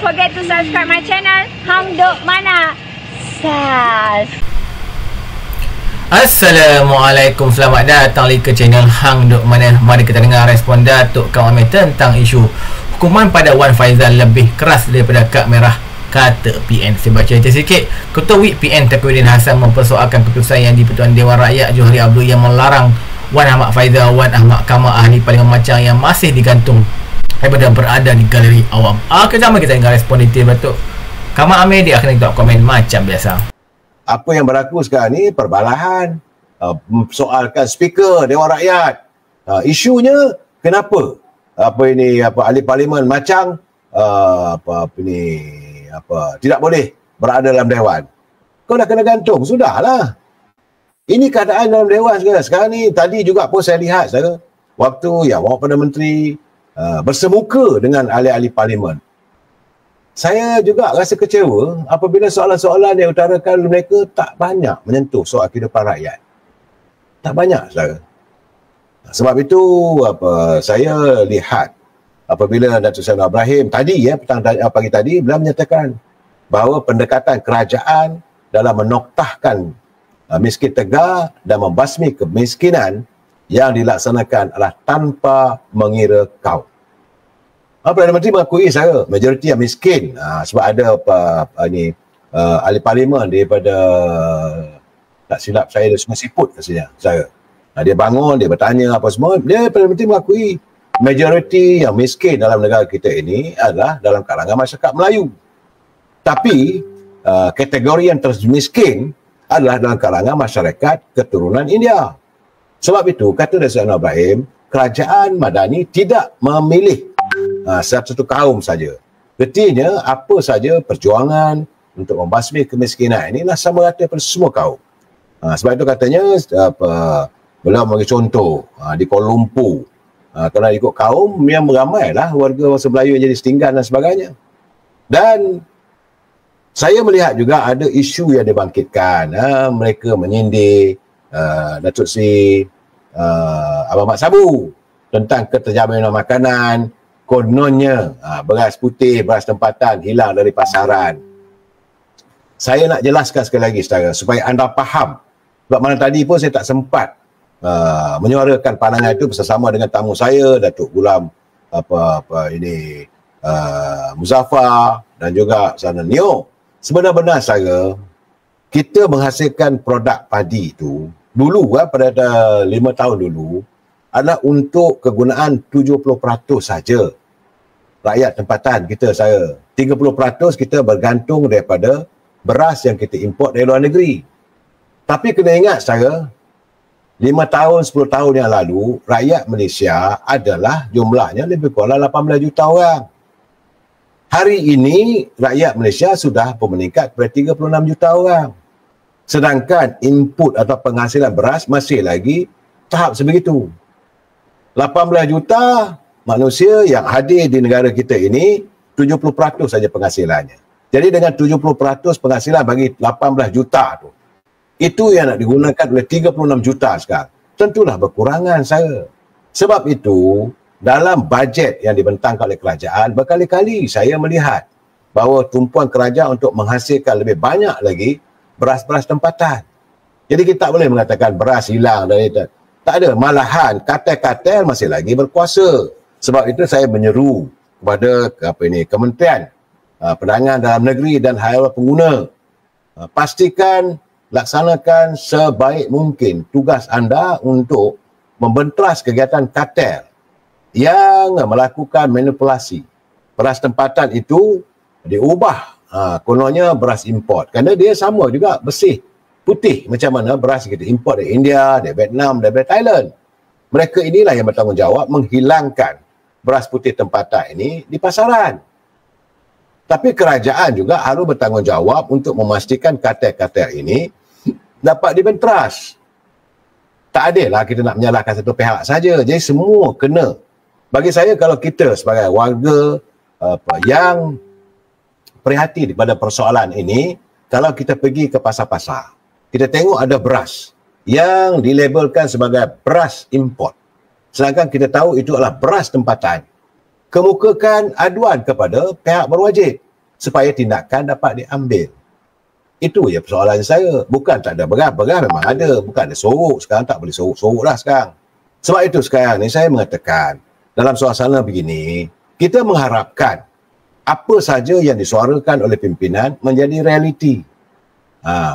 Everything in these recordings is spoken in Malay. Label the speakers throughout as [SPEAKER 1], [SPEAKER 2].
[SPEAKER 1] forget to subscribe my channel Hang Duk Mana. Sas.
[SPEAKER 2] Assalamualaikum, selamat datang ke channel Hang Duk Mana. Mari kita dengar respon Datuk Kaum Amir tentang isu hukuman pada Wan Faizal lebih keras daripada kad merah, kata PN. Saya baca cerita sikit. Ketua WIP PN Taqiyuddin Hassan mempersoalkan keputusan yang di-Pertuan Dewan Rakyat Johari Abdul yang melarang Wan Ahmad Faizal, Wan Ahmad Kamal, ahli Parlimen Macang yang masih digantung daripada berada di galeri awam. Kejap kita dengar respon detail Datuk Kamal Amir. Dia akan tengok komen macam biasa.
[SPEAKER 3] Apa yang berlaku sekarang ni perbalahan, soalkan speaker Dewan Rakyat. Isunya kenapa ahli parlimen Macang tidak boleh berada dalam dewan. Kau dah kena gantung, sudahlah. Ini keadaan dalam dewan sekarang. Sekarang ni tadi juga pun saya lihat waktu yang Perdana Menteri bersemuka dengan ahli-ahli parlimen. Saya juga rasa kecewa apabila soalan-soalan yang utarakan mereka tak banyak menyentuh soal kehidupan rakyat. Tak banyak, saudara. Sebab itu saya lihat apabila Datuk Seri Anwar Ibrahim tadi pagi tadi beliau menyatakan bahawa pendekatan kerajaan dalam menoktahkan miskin tegar dan membasmi kemiskinan yang dilaksanakan adalah tanpa mengira kaum. Perdana Menteri mengakui majoriti yang miskin sebab ada ahli parlimen daripada, tak silap saya, dari Sungai Siput rasanya dia bangun, dia bertanya apa semua. Perdana Menteri mengakui majoriti yang miskin dalam negara kita ini adalah dalam kalangan masyarakat Melayu. Tapi kategori yang termiskin adalah dalam kalangan masyarakat keturunan India. Sebab itu, kata Datuk Seri Anwar Ibrahim, kerajaan Madani tidak memilih satu kaum saja. Artinya apa saja perjuangan untuk membasmi kemiskinan ini lah sama rata pada semua kaum. Sebab itu katanya beliau bagi contoh di Kuala Lumpur, kalau ikut kaum yang ramailah warga bangsa Melayu yang jadi setinggan dan sebagainya. Dan saya melihat juga ada isu yang dibangkitkan, mereka menyindir Datuk Seri Abang Mat Sabu tentang keterjaminan makanan. Kononnya beras putih, beras tempatan hilang dari pasaran. Saya nak jelaskan sekali lagi saudara supaya anda faham. Sebab mana tadi pun saya tak sempat menyuarakan pandangan itu bersama dengan tamu saya, Datuk Gulam Muzaffar dan juga sana Neo. Sebenar-benar saudara, kita menghasilkan produk padi itu dulu pada 5 tahun dulu adalah untuk kegunaan 70% saja rakyat tempatan kita. 30% kita bergantung daripada beras yang kita import dari luar negeri. Tapi kena ingat 5 tahun, 10 tahun yang lalu, rakyat Malaysia adalah jumlahnya lebih kurang 18 juta orang. Hari ini rakyat Malaysia sudah meningkat kepada 36 juta orang. Sedangkan input atau penghasilan beras masih lagi tahap sebegitu. 18 juta manusia yang hadir di negara kita ini, 70% saja penghasilannya. Jadi dengan 70% penghasilan bagi 18 juta tu, itu yang nak digunakan oleh 36 juta sekarang. Tentulah berkurangan Sebab itu, dalam bajet yang dibentangkan oleh kerajaan, berkali-kali saya melihat bahawa tumpuan kerajaan untuk menghasilkan lebih banyak lagi beras-beras tempatan. Jadi kita tak boleh mengatakan beras hilang dari tak ada, malahan kartel-kartel masih lagi berkuasa. Sebab itu saya menyeru kepada Kementerian Perdagangan Dalam Negeri dan Hal Pengguna, pastikan laksanakan sebaik mungkin tugas anda untuk membentras kegiatan kartel yang melakukan manipulasi. Beras tempatan itu diubah kononnya beras import, kerana dia sama juga bersih putih macam mana beras kita import dari India, dari Vietnam, dari Thailand. Mereka inilah yang bertanggungjawab menghilangkan beras putih tempatan ini di pasaran. Tapi kerajaan juga harus bertanggungjawab untuk memastikan kartel-kartel ini dapat dibentras. Tak adil lah kita nak menyalahkan satu pihak saja. Jadi semua kena. Bagi saya, kalau kita sebagai warga yang prihatin pada persoalan ini, kalau kita pergi ke pasar-pasar, kita tengok ada beras yang dilabelkan sebagai beras import, sedangkan kita tahu itu adalah beras tempatan, kemukakan aduan kepada pihak berwajib. supaya tindakan dapat diambil. Itu je persoalan saya. Bukan tak ada beras memang ada. Bukan ada sorok. Sekarang tak boleh sorok lah sekarang. Sebab itu sekarang ni saya mengatakan, dalam suasana begini, kita mengharapkan apa saja yang disuarakan oleh pimpinan menjadi realiti.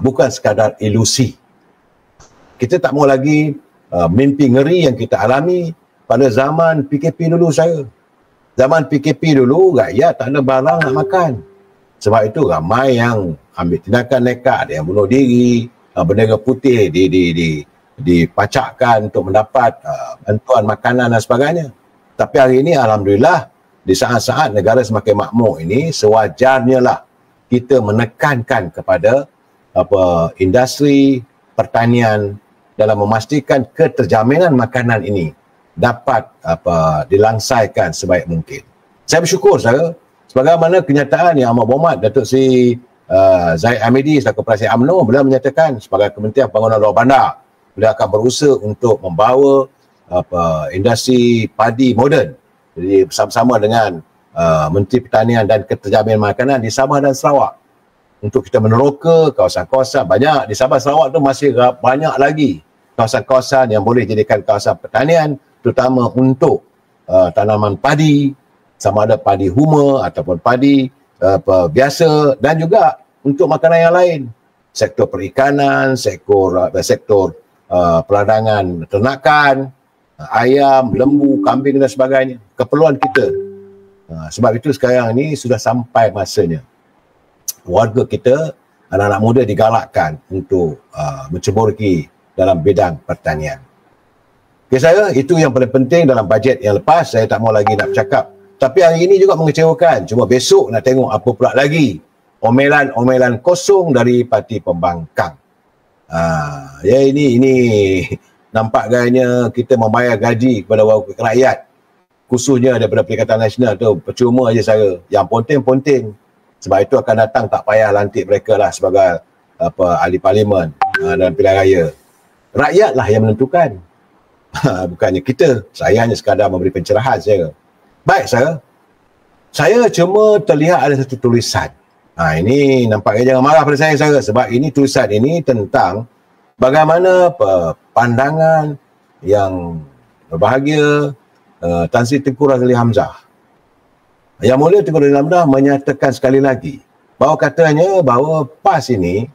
[SPEAKER 3] Bukan sekadar ilusi. Kita tak mau lagi mimpi ngeri yang kita alami pada zaman PKP dulu saya. Zaman PKP dulu, rakyat tak ada barang nak makan. Sebab itu ramai yang ambil tindakan nekat, ada yang bunuh diri, bendera putih dipacakkan untuk mendapat bantuan makanan dan sebagainya. Tapi hari ini alhamdulillah, di saat-saat negara semakin makmur ini, sewajarnya lah kita menekankan kepada industri pertanian dalam memastikan keterjaminan makanan ini dapat dilangsaikan sebaik mungkin. Saya bersyukur saya, sebagaimana kenyataan yang Amat Berhormat Datuk Seri Zahid Hamidi selaku Penasihat UMNO, beliau menyatakan sebagai Kementerian Pembangunan Luar Bandar, beliau akan berusaha untuk membawa industri padi moden. Jadi bersama-sama dengan Menteri Pertanian dan Keterjaminan Makanan di Sabah dan Sarawak untuk kita meneroka kawasan-kawasan. Banyak di Sabah Sarawak tu masih banyak lagi kawasan-kawasan yang boleh jadikan kawasan pertanian, terutama untuk tanaman padi, sama ada padi huma ataupun padi biasa, dan juga untuk makanan yang lain, sektor perikanan, sektor peladangan ternakan, ayam, lembu, kambing dan sebagainya, keperluan kita. Sebab itu sekarang ini sudah sampai masanya warga kita, anak-anak muda digalakkan untuk menceburki dalam bidang pertanian. Okay, saya, itu yang paling penting dalam bajet yang lepas. Saya tak mau lagi nak bercakap. Tapi hari ini juga mengecewakan. Cuma besok nak tengok apa pula lagi omelan-omelan kosong dari parti pembangkang. Ya, ini nampak gayanya kita membayar gaji kepada wakil rakyat, khususnya daripada Perikatan Nasional tu percuma aja saya. Yang ponting-ponting. Sebab itu akan datang tak payah lantik mereka lah sebagai ahli parlimen dalam pilihan raya. Rakyatlah yang menentukan. Bukannya kita. Saya hanya sekadar memberi pencerahan saya. Baik saya cuma terlihat ada satu tulisan. Ini nampaknya jangan marah pada saya sebab ini tulisan ini tentang bagaimana pandangan yang berbahagia Tan Sri Tengku Razali Hamzah. Yang Mulia Tengku Razali Hamzah menyatakan sekali lagi bahawa katanya bahawa PAS ini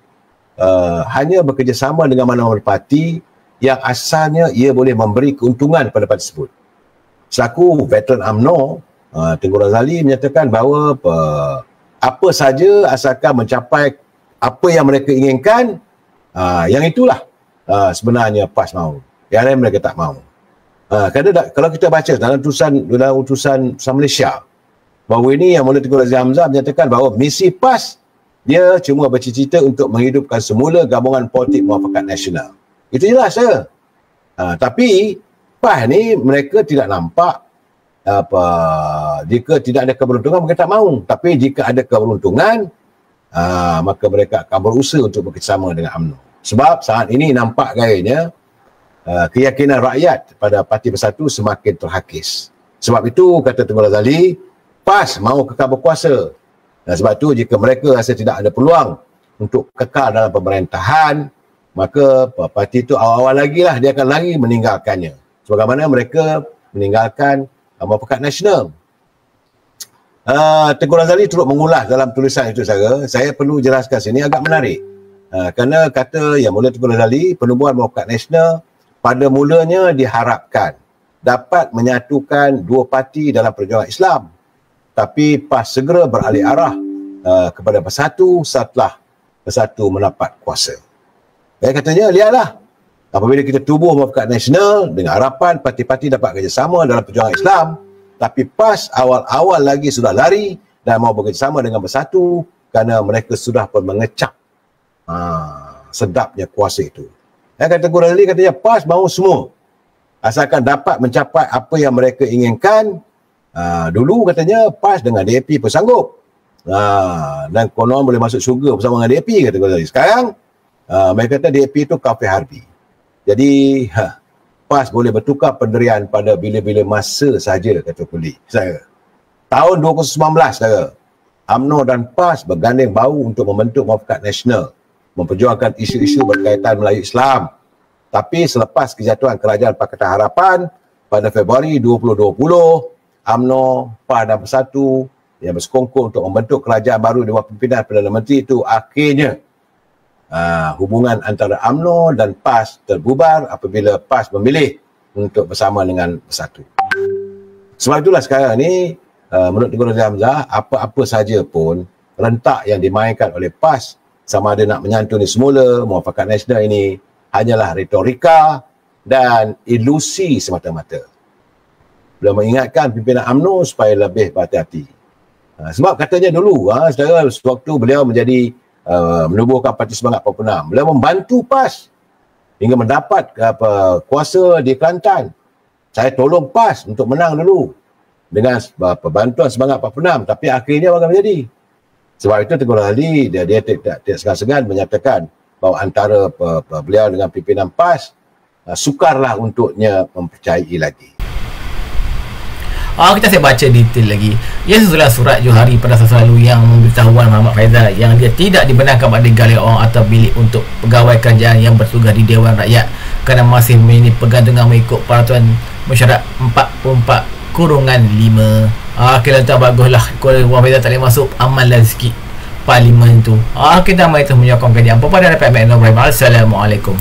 [SPEAKER 3] hanya bekerjasama dengan mana-mana parti yang asalnya ia boleh memberi keuntungan kepada parti tersebut. Selaku veteran UMNO, Tengku Razali menyatakan bahawa apa saja asalkan mencapai apa yang mereka inginkan, yang itulah sebenarnya PAS mahu. Yang lain mereka tak mahu. Kerana kalau kita baca dalam utusan Malaysia, bahawa ini yang Mulia Tengku Razali Hamzah menyatakan bahawa misi PAS dia cuma bercita-cita untuk menghidupkan semula gabungan politik muafakat nasional. Itu jelas saya. Tapi PAS ni mereka tidak nampak jika tidak ada keberuntungan mereka tak mahu. Tapi jika ada keberuntungan, maka mereka akan berusaha untuk bekerjasama dengan UMNO. Sebab saat ini nampak gayanya keyakinan rakyat pada Parti Bersatu semakin terhakis. Sebab itu kata Tengku Razali, PAS mahu kekal berkuasa. Dan sebab itu jika mereka rasa tidak ada peluang untuk kekal dalam pemerintahan, maka parti itu awal-awal lagi lah dia akan lari meninggalkannya. Sebagaimana mereka meninggalkan Muafakat Nasional. Tengku Razali turut mengulas dalam tulisan itu saya perlu jelaskan sini agak menarik. Kerana kata Yang Mulia Tengku Razali, penubuhan Muafakat Nasional pada mulanya diharapkan dapat menyatukan dua parti dalam perjuangan Islam. Tapi PAS segera beralih arah kepada Bersatu setelah Bersatu mendapat kuasa. Katanya, lihatlah, apabila kita tubuh Muafakat Nasional dengan harapan parti-parti dapat kerjasama dalam perjuangan Islam, tapi PAS awal-awal lagi sudah lari dan mau bekerjasama dengan Bersatu kerana mereka sudah pun mengecap sedapnya kuasa itu. Kata Tengku Razali, katanya PAS mahu semua asalkan dapat mencapai apa yang mereka inginkan. Dulu katanya PAS dengan DAP pun sanggup, dan konon boleh masuk syurga bersama dengan DAP, kata Tengku Razali. Sekarang mereka kata DAP itu kafir harbi. Jadi PAS boleh bertukar pendirian pada bila-bila masa saja, kata Kuli saya. Tahun 2019 saya. UMNO dan PAS berganding bahu untuk membentuk Muafakat Nasional, memperjuangkan isu-isu berkaitan Melayu Islam. Tapi selepas kejatuhan Kerajaan Pakatan Harapan pada Februari 2020, UMNO, PAS dan Bersatu yang bersekongkol untuk membentuk kerajaan baru di bawah pimpinan Perdana Menteri itu, akhirnya hubungan antara UMNO dan PAS terbubar apabila PAS memilih untuk bersama dengan Bersatu. Sebab itulah sekarang ni menurut Tengku Razak Hamzah, apa-apa saja pun rentak yang dimainkan oleh PAS, sama ada nak menyantuni semula Muafakat Nasional ini, hanyalah retorika dan ilusi semata-mata. Beliau mengingatkan pimpinan UMNO supaya lebih berhati-hati. Sebab katanya dulu, saudara, sewaktu beliau menjadi menubuhkan Parti Semangat 46, beliau membantu PAS hingga mendapat kuasa di Kelantan. Saya tolong PAS untuk menang dulu dengan bantuan Semangat 46, tapi akhirnya apa menjadi? Sebab itu Tengku Razak dia tidak segan-segan menyatakan bahawa antara beliau dengan pimpinan PAS sukarlah untuknya mempercayai lagi.
[SPEAKER 2] Kita saya baca detail lagi. Ia susulan surat Johari pada Selasa lalu yang memberitahu Wan Muhammad Faizal yang dia tidak dibenarkan pada galeri orang atau bilik untuk pegawai kerajaan yang bertugas di Dewan Rakyat kerana masih memiliki pergantungan mengikut peraturan mesyuarat 44/5. Kita tak baguslah kalau Wan Faizal tak boleh masuk amalan sikit parlimen tu. Kita mai tu menyokong kajian. Apa pada dapat Ibrahim. Assalamualaikum.